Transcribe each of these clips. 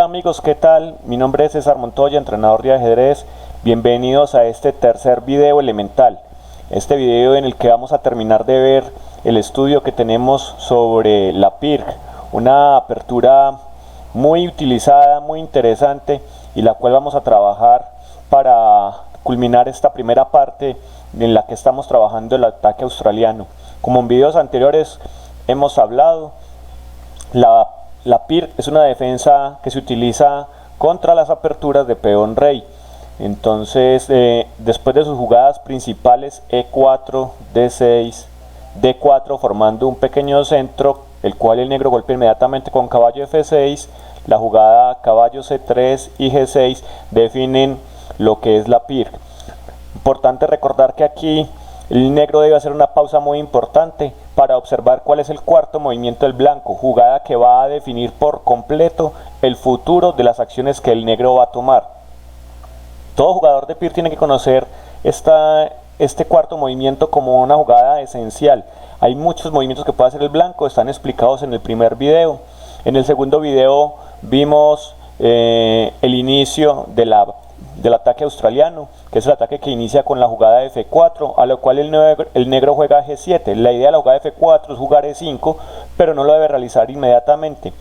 amigos, ¿qué tal? Mi nombre es César Montoya, entrenador de ajedrez. Bienvenidos a este tercer video elemental. Este video en el que vamos a terminar de ver el estudio que tenemos sobre la PIRC, una apertura muy utilizada, muy interesante, y la cual vamos a trabajar para culminar esta primera parte en la que estamos trabajando el ataque australiano. Como en videos anteriores hemos hablado, la PIRC es una defensa que se utiliza contra las aperturas de peón rey. Entonces, después de sus jugadas principales E4, D6, D4, formando un pequeño centro, el cual el negro golpea inmediatamente con caballo F6, la jugada caballo C3 y G6 definen lo que es la PIRC. Importante recordar que aquí el negro debe hacer una pausa muy importante para observar cuál es el cuarto movimiento del blanco, jugada que va a definir por completo el futuro de las acciones que el negro va a tomar. Todo jugador de PIRC tiene que conocer este cuarto movimiento como una jugada esencial. Hay muchos movimientos que puede hacer el blanco, están explicados en el primer video. En el segundo video vimos el inicio del ataque australiano, que es el ataque que inicia con la jugada F4, a lo cual el negro juega G7. La idea de la jugada F4 es jugar E5, pero no lo debe realizar inmediatamente.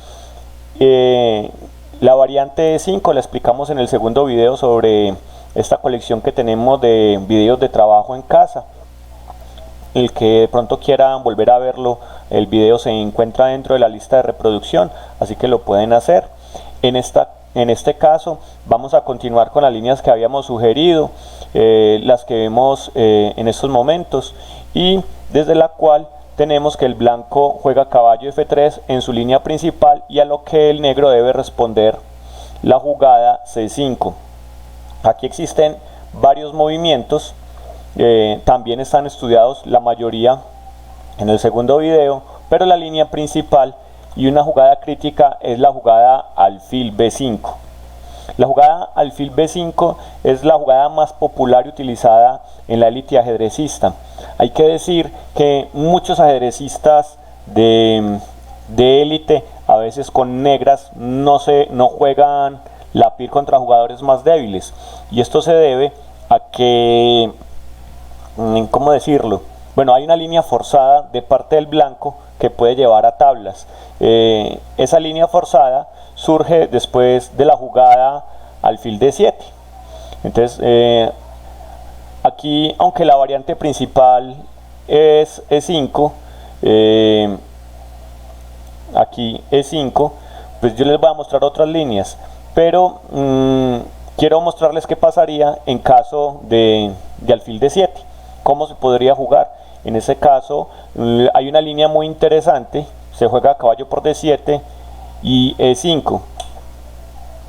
La variante E5 la explicamos en el segundo video sobre esta colección que tenemos de videos de trabajo en casa. El que de pronto quiera volver a verlo, el video se encuentra dentro de la lista de reproducción, así que lo pueden hacer. En este caso vamos a continuar con las líneas que habíamos sugerido, las que vemos en estos momentos, y desde la cual tenemos que el blanco juega caballo F3 en su línea principal, y a lo que el negro debe responder la jugada C5. Aquí existen varios movimientos, también están estudiados la mayoría en el segundo video, pero la línea principal y una jugada crítica es la jugada alfil B5. La jugada alfil B5 es la jugada más popular y utilizada en la élite ajedrecista. Hay que decir que muchos ajedrecistas de élite, a veces con negras, no juegan la PIRC contra jugadores más débiles, y esto se debe a que, ¿cómo decirlo? Bueno, hay una línea forzada de parte del blanco que puede llevar a tablas. Esa línea forzada surge después de la jugada alfil D7. Entonces, aquí, aunque la variante principal es E5, aquí E5, pues yo les voy a mostrar otras líneas, pero quiero mostrarles qué pasaría en caso de alfil D7, cómo se podría jugar. En ese caso hay una línea muy interesante, se juega caballo por D7 y E5.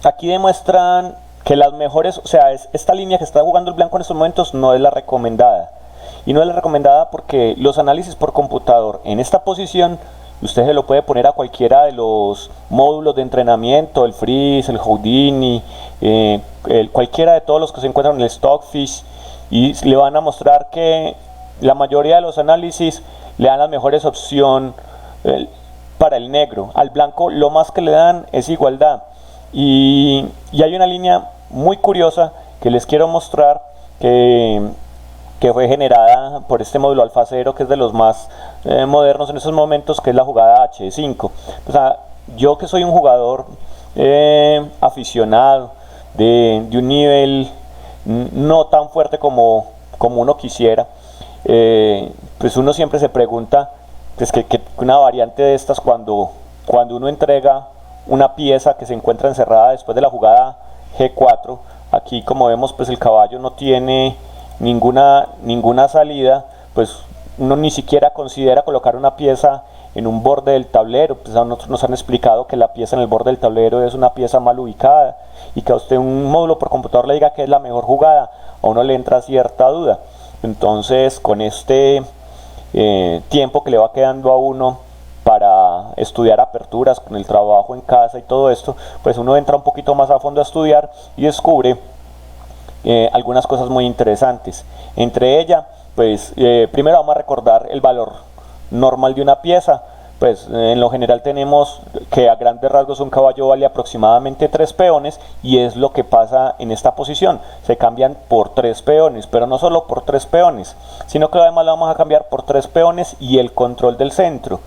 Aquí demuestran que las mejores, o sea, esta línea que está jugando el blanco en estos momentos no es la recomendada. Y no es la recomendada porque los análisis por computador en esta posición, usted se lo puede poner a cualquiera de los módulos de entrenamiento, el Freeze, el Houdini, cualquiera de todos los que se encuentran en el Stockfish, y le van a mostrar que la mayoría de los análisis le dan las mejores opciones para el negro. Al blanco lo más que le dan es igualdad. Y hay una línea muy curiosa que les quiero mostrar, que fue generada por este módulo Alfa 0, que es de los más modernos en estos momentos, que es la jugada H5. O sea, yo que soy un jugador aficionado de un nivel no tan fuerte como uno quisiera, pues uno siempre se pregunta, pues que una variante de estas, cuando uno entrega una pieza que se encuentra encerrada después de la jugada G4, aquí como vemos pues el caballo no tiene ninguna salida, pues uno ni siquiera considera colocar una pieza en un borde del tablero. Pues a nosotros nos han explicado que la pieza en el borde del tablero es una pieza mal ubicada, y que a usted un módulo por computador le diga que es la mejor jugada, a uno le entra cierta duda. Entonces, con este tiempo que le va quedando a uno para estudiar aperturas con el trabajo en casa y todo esto, pues uno entra un poquito más a fondo a estudiar y descubre algunas cosas muy interesantes. Entre ellas, pues primero vamos a recordar el valor normal de una pieza. pues en lo general tenemos que a grandes rasgos un caballo vale aproximadamente 3 peones, y es lo que pasa en esta posición. Se cambian por 3 peones, pero no solo por 3 peones, sino que además la vamos a cambiar por 3 peones y el control del centro.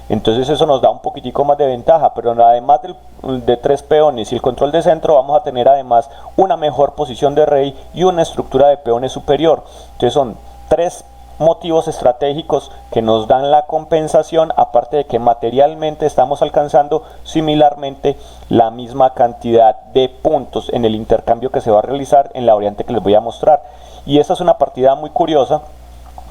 Entonces eso nos da un poquitico más de ventaja, pero además de 3 peones y el control de centro, vamos a tener además una mejor posición de rey y una estructura de peones superior. Entonces son 3 motivos estratégicos que nos dan la compensación, aparte de que materialmente estamos alcanzando similarmente la misma cantidad de puntos en el intercambio que se va a realizar en la variante que les voy a mostrar. Y esta es una partida muy curiosa,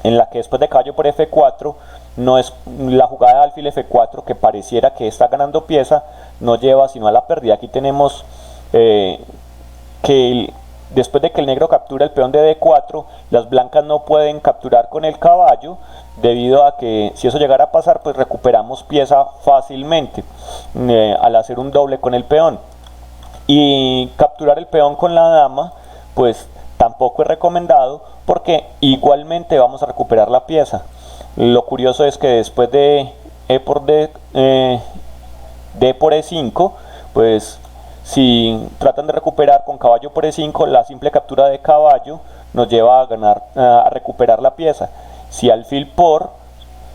en la que después de caballo por F4, no es la jugada de alfil F4, que pareciera que está ganando pieza, no lleva sino a la pérdida. Aquí tenemos que después de que el negro captura el peón de D4, las blancas no pueden capturar con el caballo, debido a que si eso llegara a pasar, pues recuperamos pieza fácilmente al hacer un doble con el peón. Y capturar el peón con la dama, pues tampoco es recomendado, porque igualmente vamos a recuperar la pieza. Lo curioso es que después de D por E5, pues si tratan de recuperar con caballo por E5, la simple captura de caballo nos lleva a recuperar la pieza. Si alfil por,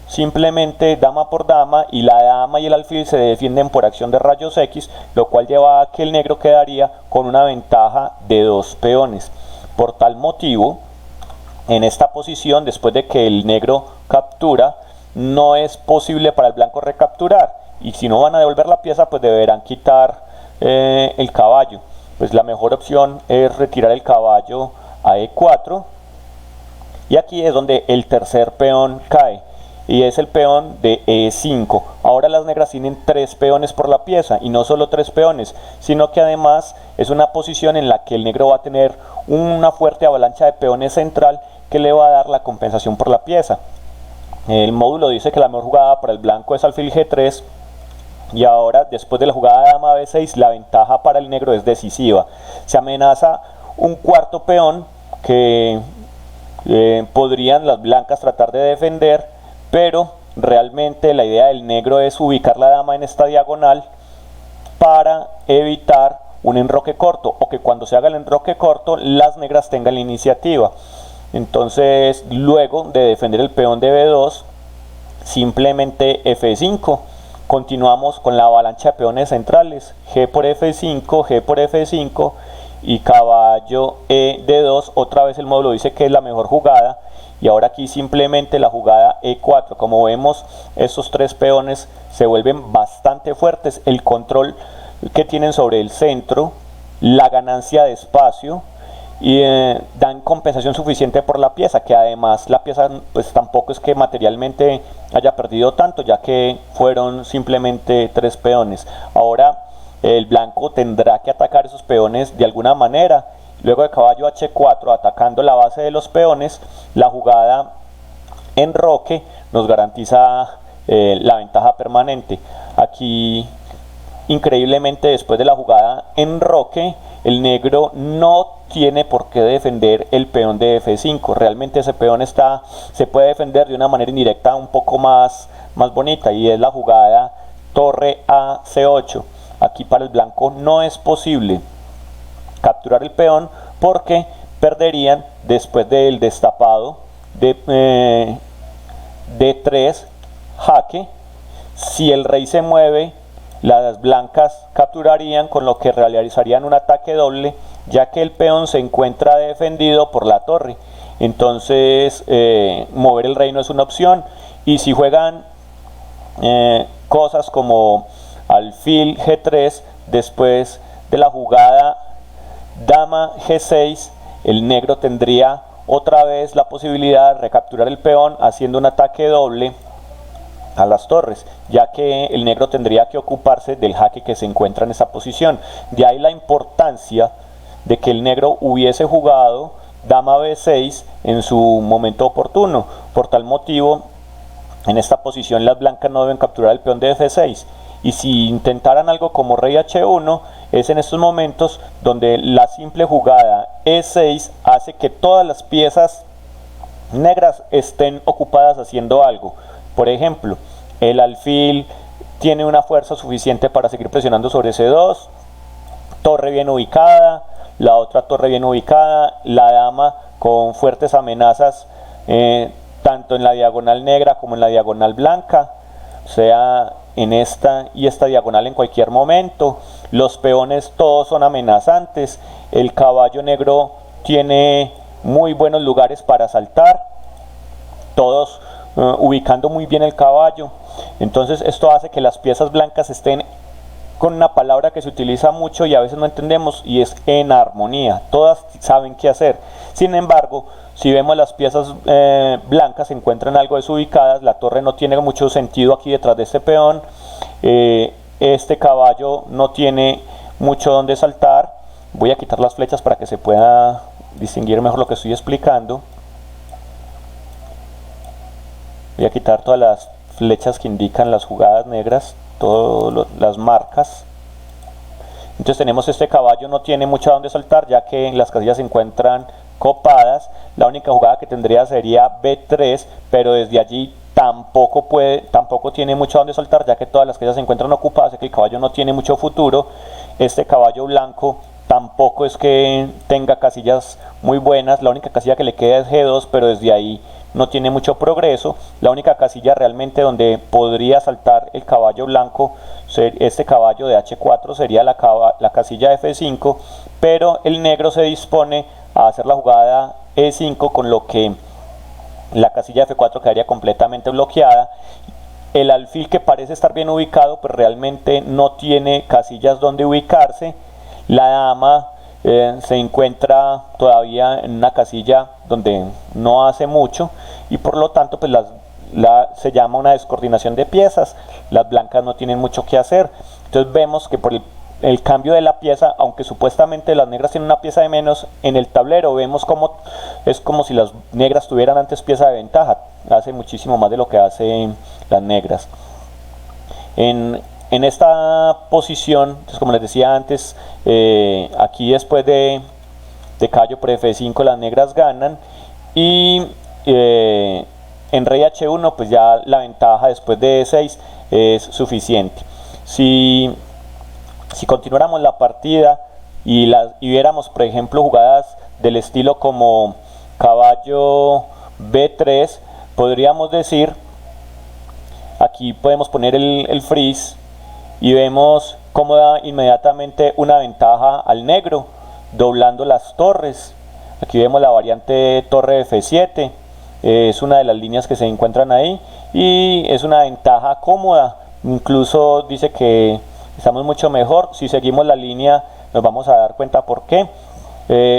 simplemente dama por dama, y la dama y el alfil se defienden por acción de rayos X, lo cual lleva a que el negro quedaría con una ventaja de 2 peones. Por tal motivo, en esta posición, después de que el negro captura, no es posible para el blanco recapturar, y si no van a devolver la pieza, pues deberán quitar el caballo. Pues la mejor opción es retirar el caballo a E4, y aquí es donde el tercer peón cae, y es el peón de E5. Ahora las negras tienen 3 peones por la pieza, y no solo 3 peones, sino que además es una posición en la que el negro va a tener una fuerte avalancha de peones central, que le va a dar la compensación por la pieza. El módulo dice que la mejor jugada para el blanco es alfil G3, y ahora, después de la jugada de dama B6, la ventaja para el negro es decisiva. Se amenaza un cuarto peón que podrían las blancas tratar de defender, pero realmente la idea del negro es ubicar la dama en esta diagonal para evitar un enroque corto, o que cuando se haga el enroque corto las negras tengan la iniciativa. Entonces, luego de defender el peón de B2, simplemente F5. Continuamos con la avalancha de peones centrales, G por F5, G por F5 y caballo E D2. Otra vez el módulo dice que es la mejor jugada, y ahora aquí simplemente la jugada E4. Como vemos, estos 3 peones se vuelven bastante fuertes. El control que tienen sobre el centro, la ganancia de espacio, y dan compensación suficiente por la pieza, que además la pieza pues tampoco es que materialmente haya perdido tanto, ya que fueron simplemente 3 peones. Ahora el blanco tendrá que atacar esos peones de alguna manera. Luego de caballo H4, atacando la base de los peones, la jugada enroque nos garantiza la ventaja permanente. Aquí, increíblemente, después de la jugada enroque, el negro no tiene por qué defender el peón de F5. Realmente ese peón se puede defender de una manera indirecta un poco más bonita, y es la jugada torre a C8. Aquí para el blanco no es posible capturar el peón, porque perderían después del destapado de D3 jaque. Si el rey se mueve, las blancas capturarían, con lo que realizarían un ataque doble, ya que el peón se encuentra defendido por la torre. Entonces mover el rey no es una opción, y si juegan cosas como alfil G3 después de la jugada dama G6, el negro tendría otra vez la posibilidad de recapturar el peón haciendo un ataque doble a las torres, ya que el negro tendría que ocuparse del jaque que se encuentra en esa posición. De ahí la importancia de que el negro hubiese jugado dama B6 en su momento oportuno. Por tal motivo, en esta posición las blancas no deben capturar el peón de F6, y si intentaran algo como rey H1, es en estos momentos donde la simple jugada E6 hace que todas las piezas negras estén ocupadas haciendo algo. Por ejemplo, El alfil tiene una fuerza suficiente para seguir presionando sobre C2, torre bien ubicada, la otra torre bien ubicada, la dama con fuertes amenazas tanto en la diagonal negra como en la diagonal blanca, o sea, en esta y esta diagonal en cualquier momento. Los peones todos son amenazantes, el caballo negro tiene muy buenos lugares para saltar, todos ubicando muy bien el caballo. Entonces esto hace que las piezas blancas estén con una palabra que se utiliza mucho y a veces no entendemos, y es en armonía. Todas saben qué hacer. Sin embargo, si vemos las piezas blancas se encuentran algo desubicadas, la torre no tiene mucho sentido aquí detrás de este peón, este caballo no tiene mucho donde saltar. Voy a quitar las flechas para que se pueda distinguir mejor lo que estoy explicando. Voy a quitar todas las flechas que indican las jugadas negras, todas las marcas. Entonces tenemos este caballo no tiene mucho a donde saltar, ya que las casillas se encuentran copadas. La única jugada que tendría sería B3, pero desde allí tampoco tiene mucho a donde saltar, ya que todas las casillas se encuentran ocupadas, así que el caballo no tiene mucho futuro. Este caballo blanco tampoco es que tenga casillas muy buenas, la única casilla que le queda es G2, pero desde ahí no tiene mucho progreso. La única casilla realmente donde podría saltar el caballo blanco, este caballo de H4, sería la casilla F5, pero el negro se dispone a hacer la jugada E5, con lo que la casilla F4 quedaría completamente bloqueada. El alfil, que parece estar bien ubicado, pues realmente no tiene casillas donde ubicarse. La dama se encuentra todavía en una casilla donde no hace mucho, y por lo tanto pues se llama una descoordinación de piezas. Las blancas no tienen mucho que hacer. Entonces vemos que por el cambio de la pieza, aunque supuestamente las negras tienen una pieza de menos, en el tablero vemos como es como si las negras tuvieran antes pieza de ventaja. Hace muchísimo más de lo que hacen las negras. En esta posición, entonces, como les decía antes, aquí después de caballo por F5 las negras ganan, y en rey H1 pues ya la ventaja después de E6 es suficiente. Si continuáramos la partida y viéramos, por ejemplo, jugadas del estilo como caballo B3, podríamos decir, aquí podemos poner el freeze y vemos cómo da inmediatamente una ventaja al negro, doblando las torres. Aquí vemos la variante torre F7, es una de las líneas que se encuentran ahí y es una ventaja cómoda. Incluso dice que estamos mucho mejor. Si seguimos la línea nos vamos a dar cuenta por qué.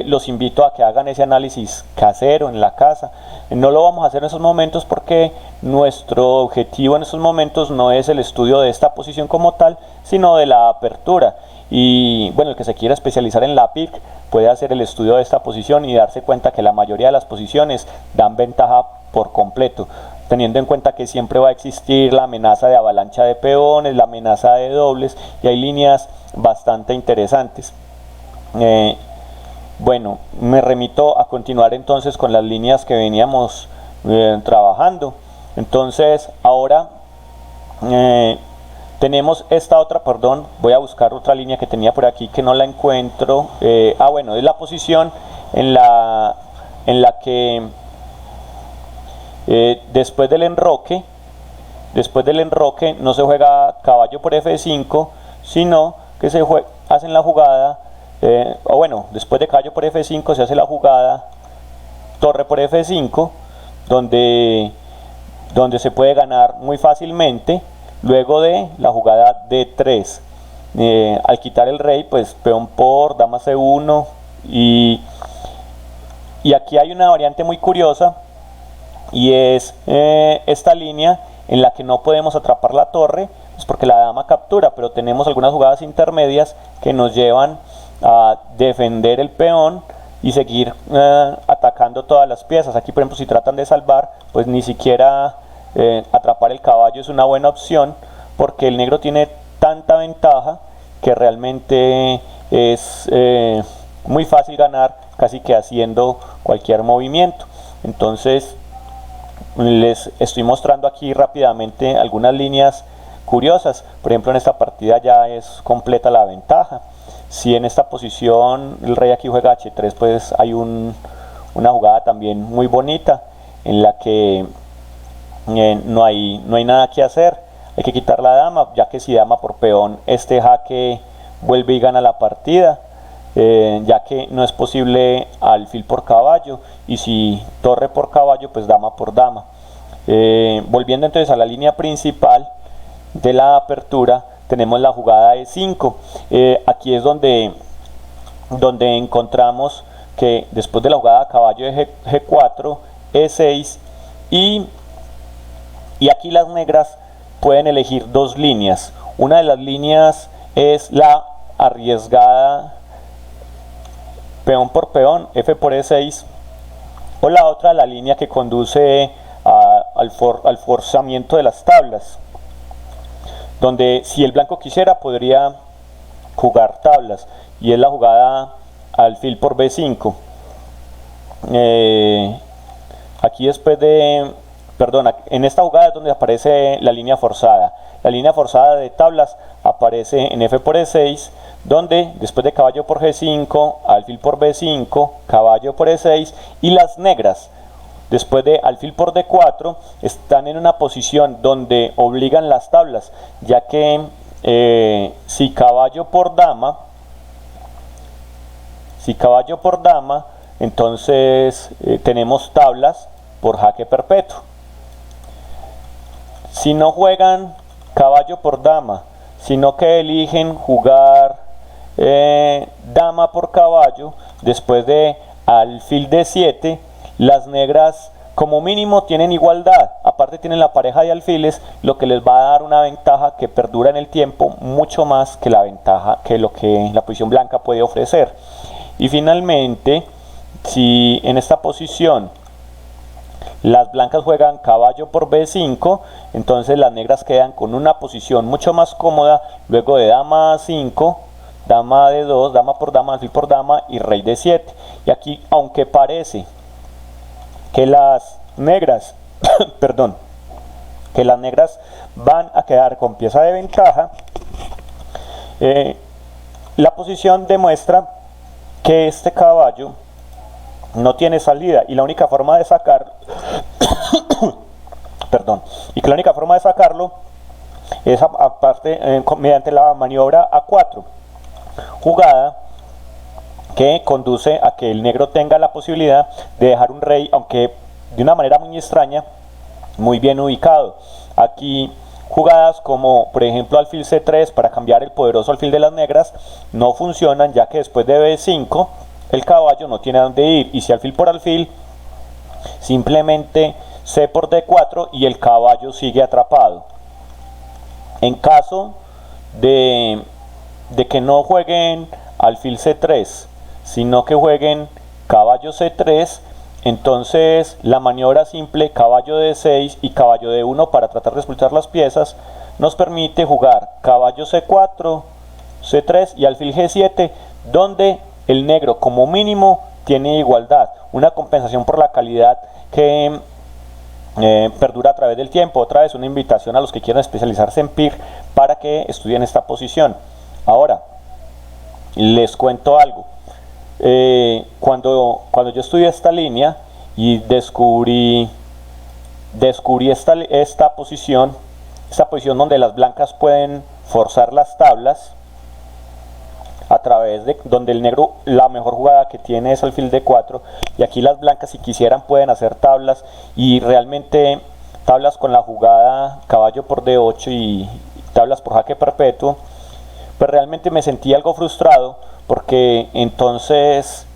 Los invito a que hagan ese análisis casero en la casa. No lo vamos a hacer en esos momentos porque nuestro objetivo en estos momentos no es el estudio de esta posición como tal, sino de la apertura. Y bueno, el que se quiera especializar en la PIC puede hacer el estudio de esta posición y darse cuenta que la mayoría de las posiciones dan ventaja por completo, teniendo en cuenta que siempre va a existir la amenaza de avalancha de peones, la amenaza de dobles, y hay líneas bastante interesantes. Bueno, me remito a continuar entonces con las líneas que veníamos trabajando. Entonces ahora tenemos esta otra, perdón, voy a buscar otra línea que tenía por aquí que no la encuentro. Bueno, es la posición en la que después del enroque no se juega caballo por F5, sino que hacen la jugada, después de caballo por F5 se hace la jugada torre por F5, donde se puede ganar muy fácilmente. Luego de la jugada D3, al quitar el rey, pues peón por, dama C1, y aquí hay una variante muy curiosa, y es esta línea en la que no podemos atrapar la torre, es porque la dama captura, pero tenemos algunas jugadas intermedias que nos llevan a defender el peón y seguir atacando todas las piezas. Aquí, por ejemplo, si tratan de salvar, pues ni siquiera atrapar el caballo es una buena opción, porque el negro tiene tanta ventaja que realmente es muy fácil ganar casi que haciendo cualquier movimiento. Entonces les estoy mostrando aquí rápidamente algunas líneas curiosas. Por ejemplo, en esta partida ya es completa la ventaja. Si en esta posición el rey aquí juega h3, pues hay una jugada también muy bonita en la que no hay nada que hacer. Hay que quitar la dama, ya que si dama por peón, este jaque vuelve y gana la partida, ya que no es posible alfil por caballo, y si torre por caballo, pues dama por dama. Volviendo entonces a la línea principal de la apertura, tenemos la jugada E5. Aquí es donde encontramos que después de la jugada caballo de G4, E6, y aquí las negras pueden elegir dos líneas. Una de las líneas es la arriesgada peón por peón, F por E6, o la otra, la línea que conduce al forzamiento de las tablas, donde si el blanco quisiera podría jugar tablas, y es la jugada alfil por B5. Aquí después de, en esta jugada es donde aparece la línea forzada. La línea forzada de tablas aparece en F por E6, donde después de caballo por G5, alfil por B5, caballo por E6, y las negras después de alfil por D4 están en una posición donde obligan las tablas, ya que si caballo por dama, entonces tenemos tablas por jaque perpetuo. Si no juegan caballo por dama, sino que eligen jugar dama por caballo, después de alfil D7, las negras como mínimo tienen igualdad, aparte tienen la pareja de alfiles, lo que les va a dar una ventaja que perdura en el tiempo mucho más que la ventaja que lo que la posición blanca puede ofrecer. Y finalmente, si en esta posición las blancas juegan caballo por B5, entonces las negras quedan con una posición mucho más cómoda luego de dama A5, dama D2, dama por dama, alfil por dama y rey D7. Y aquí, aunque parece que las negras van a quedar con pieza de ventaja, la posición demuestra que este caballo no tiene salida, y la única forma de sacar es mediante la maniobra A4, jugada que conduce a que el negro tenga la posibilidad de dejar un rey, aunque de una manera muy extraña, muy bien ubicado. Aquí jugadas como por ejemplo alfil C3 para cambiar el poderoso alfil de las negras no funcionan, ya que después de B5 el caballo no tiene a dónde ir, y si alfil por alfil, simplemente C por D4 y el caballo sigue atrapado. En caso de que no jueguen alfil C3, sino que jueguen caballo C3, entonces la maniobra simple caballo D6 y caballo D1 para tratar de expulsar las piezas nos permite jugar caballo C4, C3 y alfil G7, donde el negro como mínimo tiene igualdad, una compensación por la calidad que perdura a través del tiempo. Otra vez una invitación a los que quieran especializarse en PIR para que estudien esta posición. Ahora les cuento algo. Cuando yo estudié esta línea y descubrí esta posición donde las blancas pueden forzar las tablas, a través de donde el negro, la mejor jugada que tiene es alfil D4, y aquí las blancas si quisieran pueden hacer tablas, y realmente tablas con la jugada caballo por D8 y tablas por jaque perpetuo, pues realmente me sentí algo frustrado, porque entonces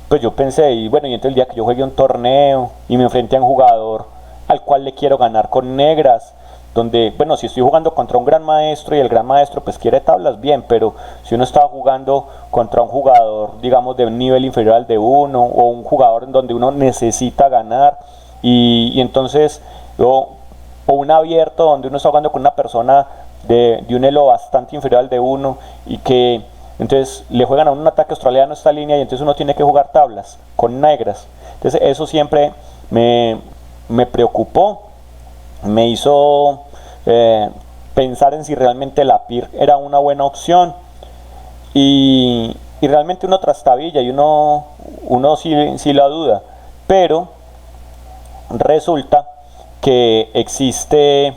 pues yo pensé, y bueno, y entonces el día que yo juegue un torneo y me enfrente a un jugador al cual le quiero ganar con negras, donde, bueno, si estoy jugando contra un gran maestro y el gran maestro pues quiere tablas, bien, pero si uno está jugando contra un jugador, digamos, de un nivel inferior al de uno, o un jugador en donde uno necesita ganar, y entonces, o un abierto donde uno está jugando con una persona de un elo bastante inferior al de uno, y que entonces le juegan a un ataque australiano esta línea, y entonces uno tiene que jugar tablas con negras. Entonces eso siempre me preocupó, me hizo pensar en si realmente la PIR era una buena opción, y realmente uno trastabilla y uno sí la duda, pero resulta que existe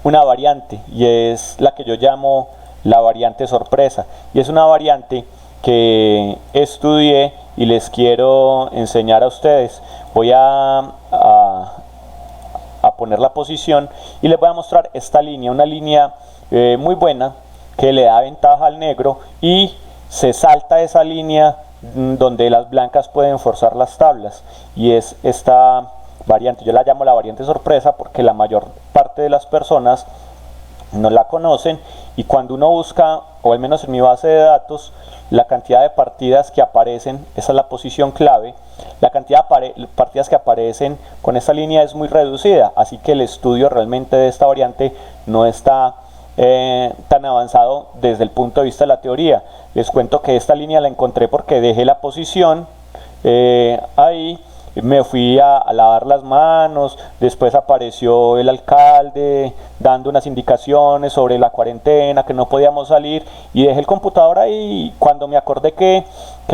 una variante, y es la que yo llamo la variante sorpresa, y es una variante que estudié y les quiero enseñar a ustedes. Voy a poner la posición y les voy a mostrar esta línea, una línea muy buena que le da ventaja al negro, y se salta esa línea donde las blancas pueden forzar las tablas, y es esta variante. Yo la llamo la variante sorpresa porque la mayor parte de las personas no la conocen, y cuando uno busca, o al menos en mi base de datos, la cantidad de partidas que aparecen, esa es la posición clave, la cantidad de partidas que aparecen con esta línea es muy reducida, así que el estudio realmente de esta variante no está tan avanzado desde el punto de vista de la teoría. Les cuento que esta línea la encontré porque dejé la posición ahí, me fui a lavar las manos, después apareció el alcalde dando unas indicaciones sobre la cuarentena, que no podíamos salir, y dejé el computador ahí, y cuando me acordé que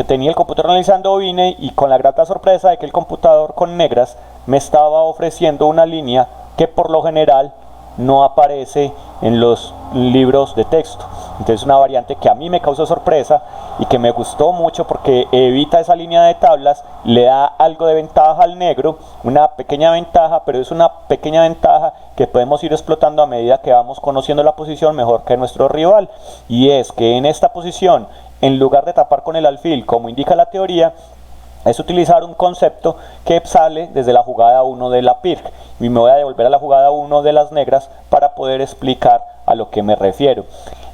tenía el computador analizando, vine, y con la grata sorpresa de que el computador con negras me estaba ofreciendo una línea que por lo general no aparece en los libros de texto. Entonces, una variante que a mí me causó sorpresa y que me gustó mucho porque evita esa línea de tablas, le da algo de ventaja al negro, una pequeña ventaja, pero es una pequeña ventaja que podemos ir explotando a medida que vamos conociendo la posición mejor que nuestro rival, y es que en esta posición, en lugar de tapar con el alfil como indica la teoría, es utilizar un concepto que sale desde la jugada 1 de la PIR, y me voy a devolver a la jugada 1 de las negras para poder explicar a lo que me refiero.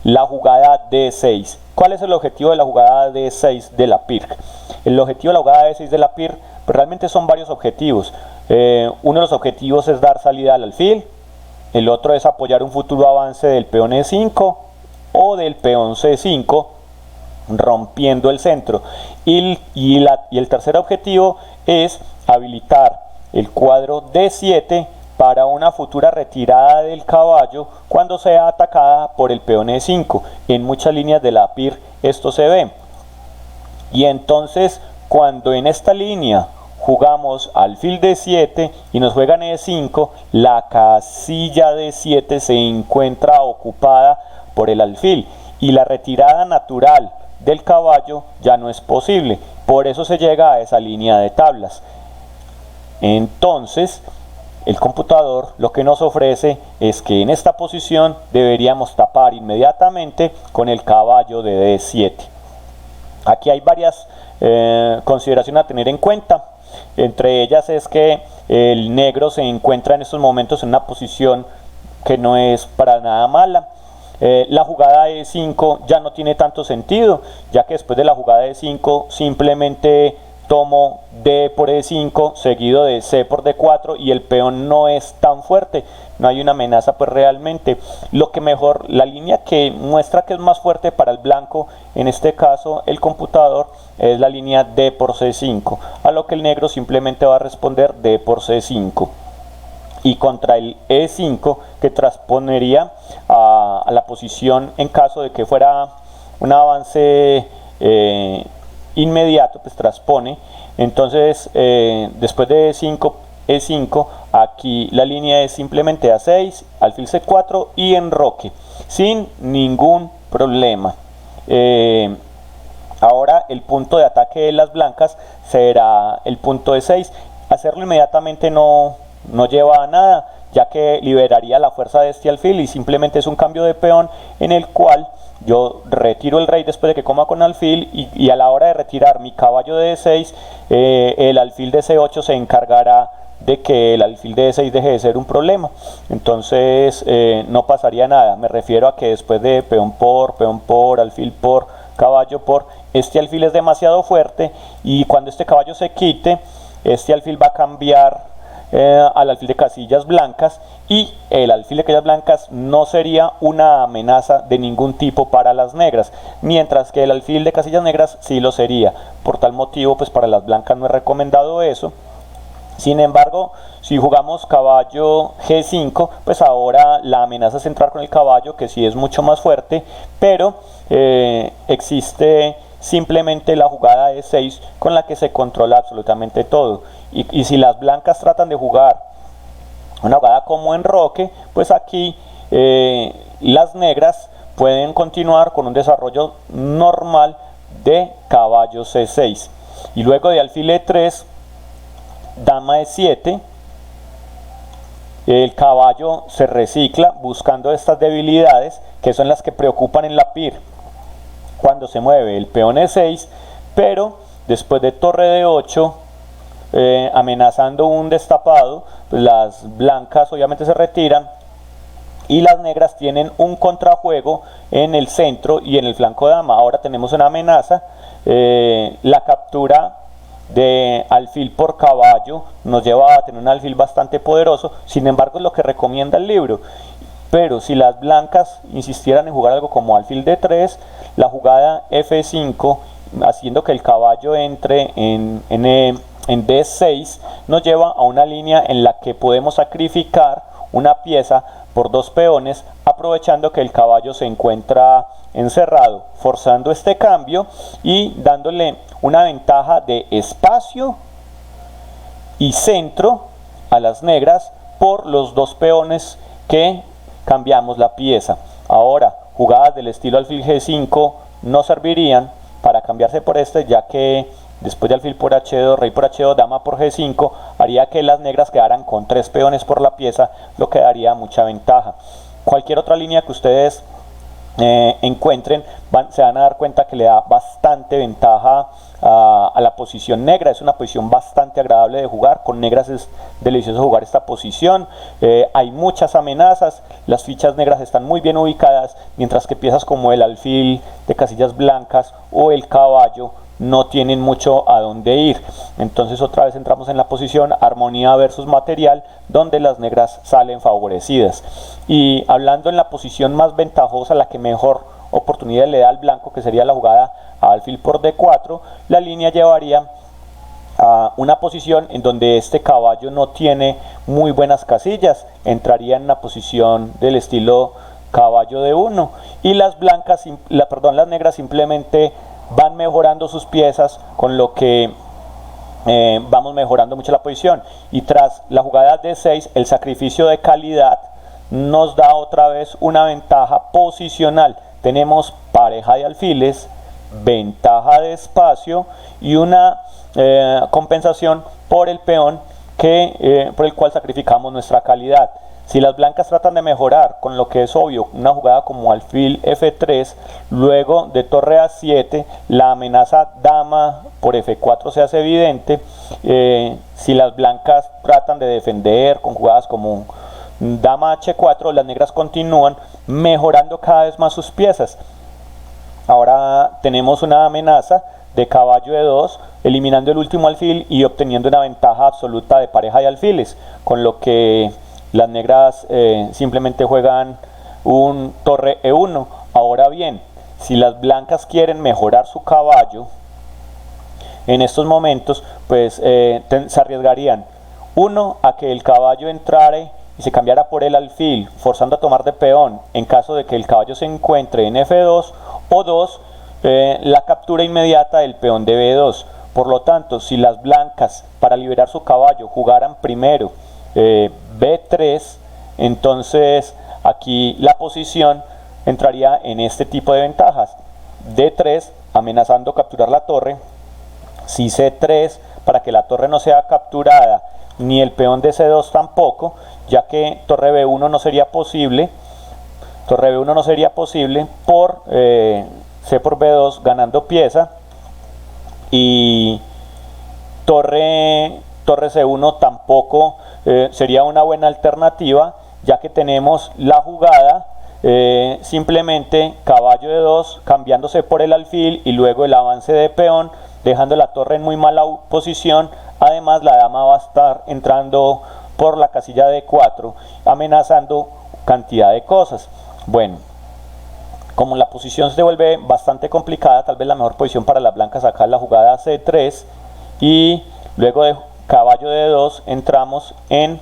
La jugada D6. ¿Cuál es el objetivo de la jugada D6 de la PIR? El objetivo de la jugada D6 de la PIR pues realmente son varios objetivos. Uno de los objetivos es dar salida al alfil, el otro es apoyar un futuro avance del peón E5 o del peón C5, rompiendo el centro, y el tercer objetivo es habilitar el cuadro D7 para una futura retirada del caballo cuando sea atacada por el peón E5. En muchas líneas de la PIR esto se ve, y entonces cuando en esta línea jugamos alfil D7 y nos juegan E5, la casilla D7 se encuentra ocupada por el alfil, y la retirada natural del caballo ya no es posible, por eso se llega a esa línea de tablas. Entonces el computador lo que nos ofrece es que en esta posición deberíamos tapar inmediatamente con el caballo de D7. Aquí hay varias consideraciones a tener en cuenta, entre ellas es que el negro se encuentra en estos momentos en una posición que no es para nada mala. La jugada E5 ya no tiene tanto sentido, ya que después de la jugada E5 simplemente tomo D por E5 seguido de C por D4 y el peón no es tan fuerte, no hay una amenaza pues realmente. Lo que mejor, la línea que muestra que es más fuerte para el blanco, en este caso el computador, es la línea D por C5, a lo que el negro simplemente va a responder D por C5. Y contra el E5, que transponería a la posición en caso de que fuera un avance inmediato, pues transpone. Entonces después de E5, aquí la línea es simplemente A6, alfil C4 y enroque, sin ningún problema. Ahora el punto de ataque de las blancas será el punto E6. Hacerlo inmediatamente no lleva a nada, ya que liberaría la fuerza de este alfil, y simplemente es un cambio de peón en el cual yo retiro el rey después de que coma con alfil, y a la hora de retirar mi caballo de D6, el alfil de C8 se encargará de que el alfil de D6 deje de ser un problema. Entonces no pasaría nada. Me refiero a que después de peón por, alfil por, caballo por, este alfil es demasiado fuerte, y cuando este caballo se quite, este alfil va a cambiar al alfil de casillas blancas, y el alfil de casillas blancas no sería una amenaza de ningún tipo para las negras, mientras que el alfil de casillas negras sí lo sería. Por tal motivo, pues para las blancas no es recomendado eso, Sin embargo, si jugamos caballo G5, pues ahora la amenaza es entrar con el caballo, que sí es mucho más fuerte, pero existe simplemente la jugada E6 con la que se controla absolutamente todo. Y si las blancas tratan de jugar una jugada como enroque, pues aquí las negras pueden continuar con un desarrollo normal de caballo C6. Y luego de alfil E3, dama E7, el caballo se recicla buscando estas debilidades que son las que preocupan en la PIR cuando se mueve el peón E6, pero después de torre D8, amenazando un destapado, pues las blancas obviamente se retiran y las negras tienen un contrajuego en el centro y en el flanco dama. Ahora tenemos una amenaza, la captura de alfil por caballo nos lleva a tener un alfil bastante poderoso, sin embargo es lo que recomienda el libro. Pero si las blancas insistieran en jugar algo como alfil D3, la jugada F5, haciendo que el caballo entre en D6, nos lleva a una línea en la que podemos sacrificar una pieza por dos peones, aprovechando que el caballo se encuentra encerrado, forzando este cambio y dándole una ventaja de espacio y centro a las negras por los dos peones que cambiamos la pieza. Ahora, jugadas del estilo alfil G5 no servirían para cambiarse por este, ya que después de alfil por H2, rey por H2, dama por G5, haría que las negras quedaran con tres peones por la pieza, lo que daría mucha ventaja. Cualquier otra línea que ustedes encuentren, se van a dar cuenta que le da bastante ventaja a la posición negra. Es una posición bastante agradable de jugar. Con negras es delicioso jugar esta posición. Hay muchas amenazas, las fichas negras están muy bien ubicadas, mientras que piezas como el alfil de casillas blancas o el caballo no tienen mucho a dónde ir. Entonces otra vez entramos en la posición armonía versus material, donde las negras salen favorecidas. Y hablando en la posición más ventajosa, la que mejor oportunidad le da al blanco, que sería la jugada a alfil por D4, la línea llevaría a una posición en donde este caballo no tiene muy buenas casillas, entraría en una posición del estilo caballo D1, y las negras simplemente van mejorando sus piezas, con lo que vamos mejorando mucho la posición. Y tras la jugada D6, el sacrificio de calidad nos da otra vez una ventaja posicional. Tenemos pareja de alfiles, ventaja de espacio y una compensación por el peón por el cual sacrificamos nuestra calidad. Si las blancas tratan de mejorar, con lo que es obvio, una jugada como alfil F3, luego de torre A7, la amenaza dama por F4 se hace evidente. Si las blancas tratan de defender con jugadas como dama H4, las negras continúan mejorando cada vez más sus piezas. Ahora tenemos una amenaza de caballo E2, eliminando el último alfil y obteniendo una ventaja absoluta de pareja de alfiles, con lo que las negras simplemente juegan un torre E1. Ahora bien, si las blancas quieren mejorar su caballo en estos momentos, pues se arriesgarían, uno, a que el caballo entrare y se cambiara por el alfil, forzando a tomar de peón en caso de que el caballo se encuentre en F2, o dos, la captura inmediata del peón de B2. Por lo tanto, si las blancas, para liberar su caballo, jugaran primero B3, entonces aquí la posición entraría en este tipo de ventajas: D3 amenazando capturar la torre, si C3 para que la torre no sea capturada, ni el peón de C2 tampoco, ya que torre B1 no sería posible, por C por B2 ganando pieza, y torre C1 tampoco sería una buena alternativa, ya que tenemos la jugada simplemente caballo D2 cambiándose por el alfil y luego el avance de peón, dejando la torre en muy mala posición. Además, la dama va a estar entrando por la casilla D4, amenazando cantidad de cosas. Bueno, como la posición se vuelve bastante complicada, tal vez la mejor posición para las blancas acá es la jugada C3, y luego de caballo D2 entramos en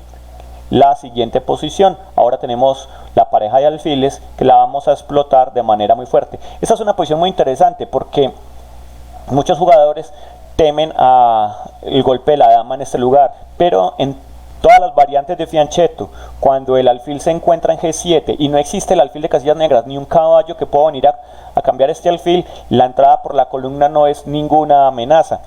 la siguiente posición. Ahora tenemos la pareja de alfiles que la vamos a explotar de manera muy fuerte. Esta es una posición muy interesante porque muchos jugadores temen el golpe de la dama en este lugar, pero en todas las variantes de fianchetto, cuando el alfil se encuentra en G7 y no existe el alfil de casillas negras ni un caballo que pueda venir a cambiar este alfil, la entrada por la columna no es ninguna amenaza.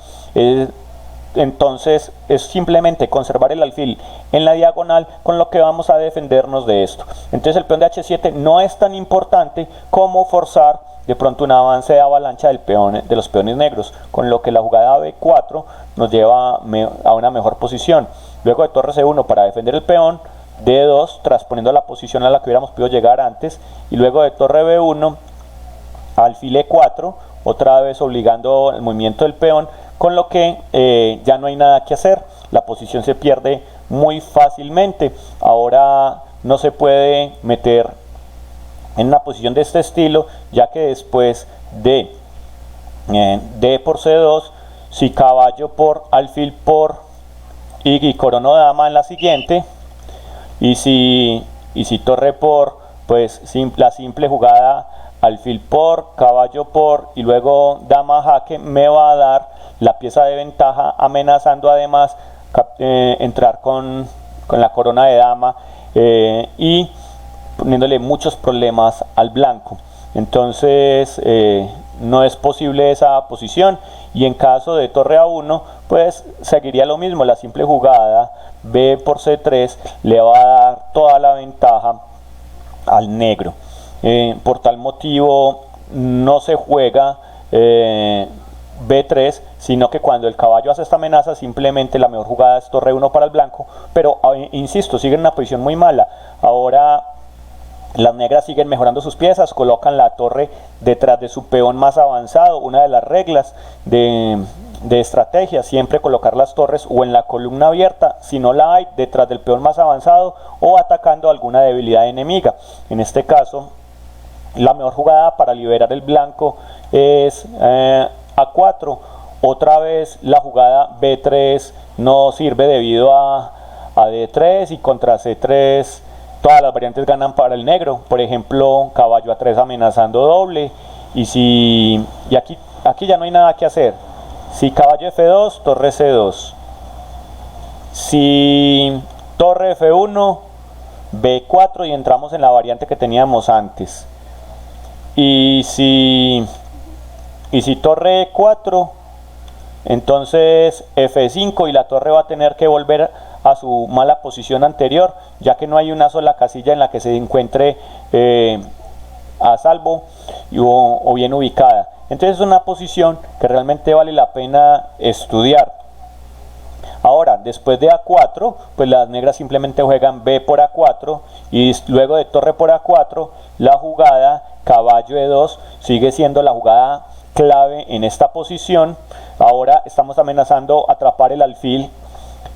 Entonces es simplemente conservar el alfil en la diagonal con lo que vamos a defendernos de esto. Entonces el peón de H7 no es tan importante como forzar de pronto un avance de avalancha de los peones negros, con lo que la jugada B4 nos lleva a una mejor posición. Luego de torre C1 para defender el peón, D2 transponiendo la posición a la que hubiéramos podido llegar antes, y luego de torre B1 alfil E4, otra vez obligando el movimiento del peón, con lo que ya no hay nada que hacer, la posición se pierde muy fácilmente. Ahora no se puede meter en una posición de este estilo, ya que después de D por C2, si caballo por alfil por y corono dama en la siguiente, y si torre por, pues la simple jugada alfil por, caballo por y luego dama jaque me va a dar la pieza de ventaja, amenazando además entrar con la corona de dama y poniéndole muchos problemas al blanco. Entonces no es posible esa posición, y en caso de torre A1 pues seguiría lo mismo, la simple jugada B por C3 le va a dar toda la ventaja al negro. Por tal motivo no se juega B3, sino que cuando el caballo hace esta amenaza, simplemente la mejor jugada es torre 1 para el blanco, pero insisto, sigue en una posición muy mala. Ahora las negras siguen mejorando sus piezas, colocan la torre detrás de su peón más avanzado. Una de las reglas de estrategia, siempre colocar las torres o en la columna abierta, si no la hay, detrás del peón más avanzado o atacando alguna debilidad enemiga. En este caso, la mejor jugada para liberar el blanco es A4. Otra vez la jugada B3 no sirve debido a D3, y contra C3 todas las variantes ganan para el negro. Por ejemplo, caballo A3 amenazando doble, y aquí ya no hay nada que hacer. Si caballo F2, torre C2. Si torre F1, B4, y entramos en la variante que teníamos antes. Y si torre E4, entonces F5, y la torre va a tener que volver a su mala posición anterior, ya que no hay una sola casilla en la que se encuentre a salvo o bien ubicada. Entonces es una posición que realmente vale la pena estudiar. Ahora, después de A4, pues las negras simplemente juegan B por A4, y luego de torre por A4, la jugada caballo E2 sigue siendo la jugada clave en esta posición. Ahora estamos amenazando atrapar el alfil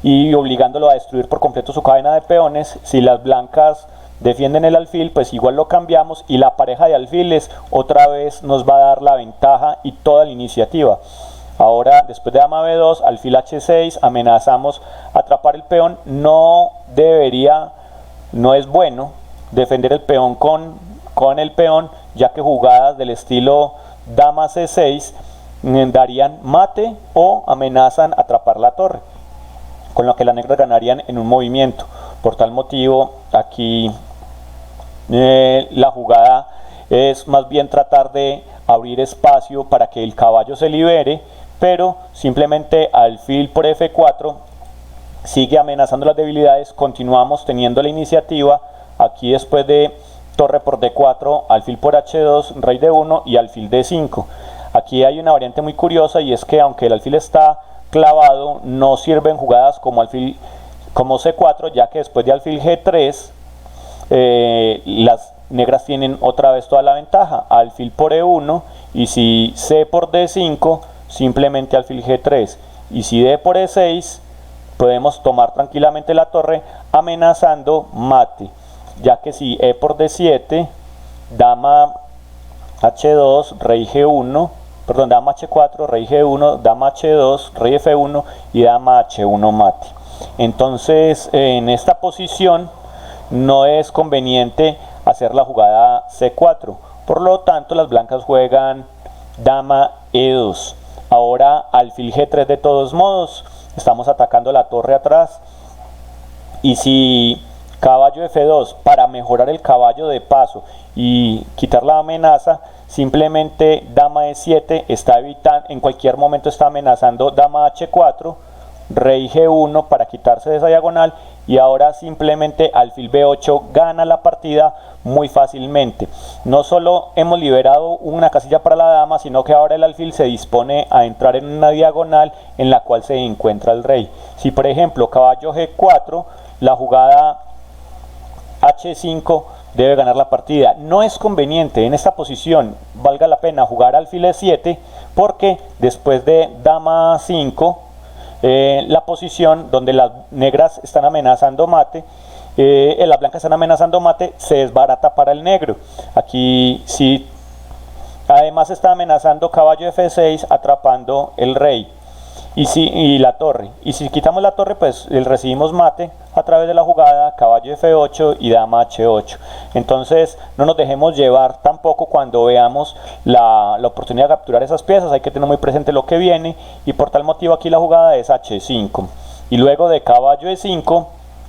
y obligándolo a destruir por completo su cadena de peones. Si las blancas defienden el alfil, pues igual lo cambiamos, y la pareja de alfiles otra vez nos va a dar la ventaja y toda la iniciativa. Ahora, después de dama B2, alfil H6, amenazamos atrapar el peón. No es bueno defender el peón con el peón, ya que jugadas del estilo dama C6 darían mate o amenazan atrapar la torre, con lo que las negras ganarían en un movimiento. Por tal motivo, aquí la jugada es más bien tratar de abrir espacio para que el caballo se libere, pero simplemente alfil por F4 sigue amenazando las debilidades. Continuamos teniendo la iniciativa. Aquí después de torre por D4, alfil por H2, rey D1 y alfil D5. Aquí hay una variante muy curiosa, y es que aunque el alfil está clavado, no sirven jugadas como C4, ya que después de alfil G3 las negras tienen otra vez toda la ventaja. Alfil por E1, y si C por D5, simplemente alfil G3, y si D por E6, podemos tomar tranquilamente la torre amenazando mate, ya que si E por D7, dama H2, rey G1 perdón, dama H4, rey G1, dama H2, rey F1 y dama H1 mate. Entonces en esta posición no es conveniente hacer la jugada C4, por lo tanto las blancas juegan dama E2. Ahora alfil G3 de todos modos, estamos atacando la torre atrás, y si caballo F2 para mejorar el caballo de paso y quitar la amenaza, simplemente dama E7 está evitando, en cualquier momento está amenazando dama H4, rey G1 para quitarse de esa diagonal, y ahora simplemente alfil B8 gana la partida muy fácilmente. No solo hemos liberado una casilla para la dama, sino que ahora el alfil se dispone a entrar en una diagonal en la cual se encuentra el rey. Si por ejemplo caballo G4, la jugada H5 debe ganar la partida. No es conveniente en esta posición, valga la pena jugar alfil E7, porque después de dama 5, la posición donde las negras están amenazando mate, las blancas están amenazando mate, se desbarata para el negro. Aquí sí, además está amenazando caballo F6 atrapando el rey y la torre, y si quitamos la torre pues recibimos mate a través de la jugada caballo F8 y dama H8. Entonces no nos dejemos llevar tampoco cuando veamos la oportunidad de capturar esas piezas, hay que tener muy presente lo que viene, y por tal motivo aquí la jugada es H5, y luego de caballo E5,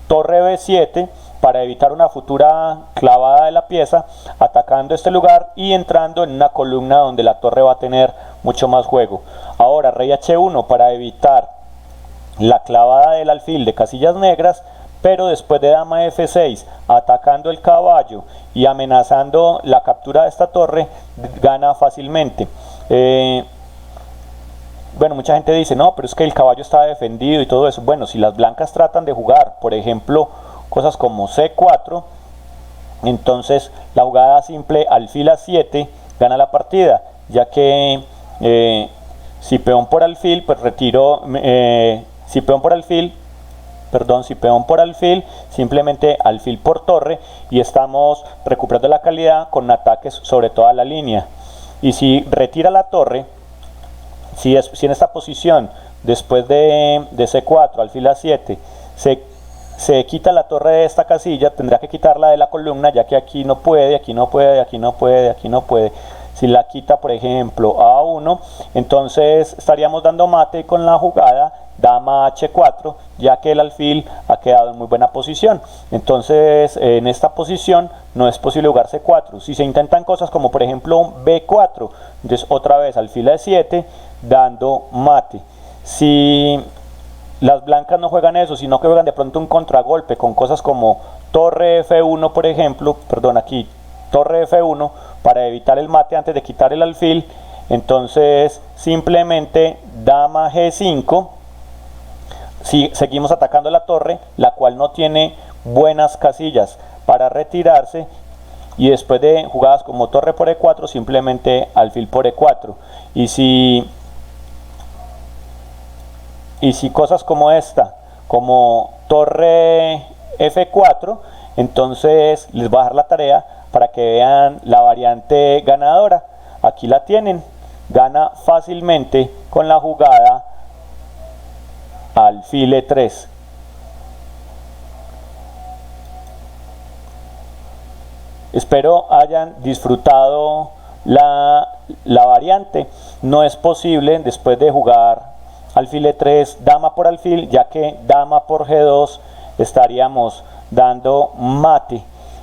torre B7 para evitar una futura clavada de la pieza, atacando este lugar y entrando en una columna donde la torre va a tener mucho más juego. Ahora rey H1 para evitar la clavada del alfil de casillas negras, pero después de dama F6 atacando el caballo y amenazando la captura de esta torre, gana fácilmente. Bueno, mucha gente dice, no, pero es que el caballo está defendido y todo eso. Bueno, si las blancas tratan de jugar, por ejemplo, cosas como C4, entonces la jugada simple alfil A7 gana la partida, ya que si peón por alfil, pues retiro, si peón por alfil, simplemente alfil por torre, y estamos recuperando la calidad con ataques sobre toda la línea. Y si retira la torre, si en esta posición después de C4 alfil A7 se quita la torre de esta casilla, tendrá que quitarla de la columna, ya que aquí no puede, aquí no puede, aquí no puede, aquí no puede. Si la quita por ejemplo a A1, entonces estaríamos dando mate con la jugada dama H4, ya que el alfil ha quedado en muy buena posición. Entonces en esta posición no es posible jugar C4. Si se intentan cosas como por ejemplo B4, entonces otra vez alfil A7 dando mate. Si las blancas no juegan eso, sino que juegan de pronto un contragolpe con cosas como torre F1 por ejemplo, aquí torre F1 para evitar el mate antes de quitar el alfil, entonces simplemente dama G5, si seguimos atacando la torre, la cual no tiene buenas casillas para retirarse, y después de jugadas como torre por E4, simplemente alfil por E4. Y si cosas como esta, como torre F4, entonces les voy a dejar la tarea para que vean la variante ganadora. Aquí la tienen, gana fácilmente con la jugada alfil E3. Espero hayan disfrutado la variante. No es posible después de jugar alfil E3 dama por alfil, ya que dama por G2 estaríamos dando mate.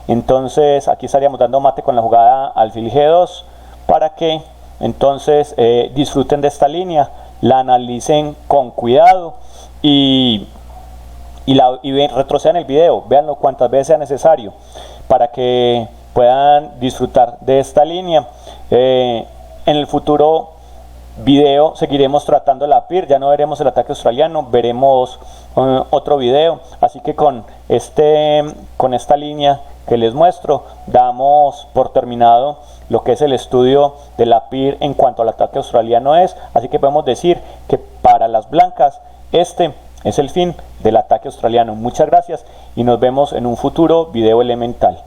Entonces aquí estaríamos dando mate con la jugada alfil G2, para que entonces disfruten de esta línea, la analicen con cuidado y retrocedan el video, véanlo cuantas veces sea necesario para que puedan disfrutar de esta línea. En el futuro video seguiremos tratando la PIR, ya no veremos el ataque australiano, veremos otro video. Así que con esta línea que les muestro, damos por terminado lo que es el estudio de la PIR en cuanto al ataque australiano es. Así que podemos decir que para las blancas este es el fin del ataque australiano. Muchas gracias y nos vemos en un futuro video elemental.